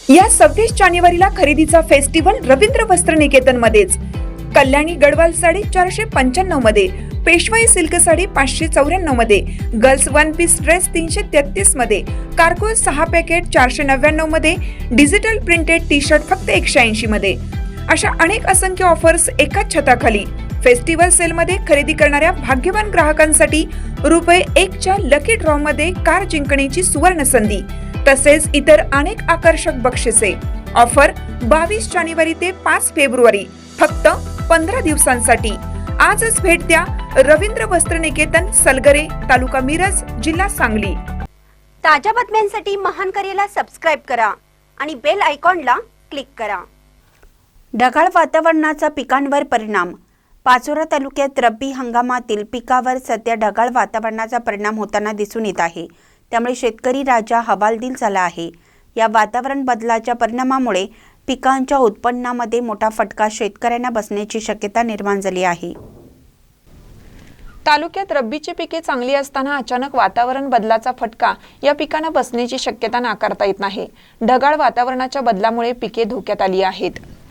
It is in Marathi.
या 26 जानेवारीला खरेदीचा फेस्टिवल रवींद्र वस्त्र निकेतन मध्येच। कल्याणी गडवाल साडी 495 मध्ये, पेशवाई सिल्क साडी 594 मध्ये, गर्ल्स वन पीस ड्रेस 333 मध्ये, कार्गो 6 पॅकेट 499 मध्ये, डिजिटल प्रिंटेड टी शर्ट फक्त 180 मध्ये। अशा अनेक असंख्य ऑफर्स एकाच छताखाली। फेस्टिवल सेल मध्ये खरेदी करणाऱ्या भाग्यवान ग्राहकांसाठी ₹1 च्या लकी ड्रॉ मध्ये कार जिंकण्याची सुवर्ण संधी, तसेच इतर अनेक आकर्षक बक्षिसे। ऑफर 22 जानेवारी ते 5 फेब्रुवारी, फक्त 15 दिवसांसाठी। आजच भेट द्या रवींद्र वस्त्र निकेतन, सलगरे, तालुका मिरज, जिल्हा सांगली। ताज्या बातम्यांसाठी महान करेला सबस्क्राइब करा आणि बेल आयकॉनला क्लिक करा। ढगाळ वातावरणाचा पिकांवर परिणाम। पाचोरा तालुक्यात रब्बी हंगामातील पिकावर सध्या ढगाळ वातावरणाचा परिणाम होताना दिसून येत आहे। त्यामुळे शेतकरी राजा हवालदिल झाला आहे। या वातावरण बदलाच्या परिणामामुळे पिकांच्या उत्पन्नामध्ये मोठा फटका शेतकऱ्यांना बसण्याची शक्यता निर्माण झाली आहे। तालुक्यात रब्बीची पिके चांगली असताना अचानक वातावरण बदलाचा फटका या पिकांना बसण्याची शक्यता नाकारता येत नाही। ढगाळ वातावरणाच्या बदलामुळे पिके धोक्यात आली आहेत।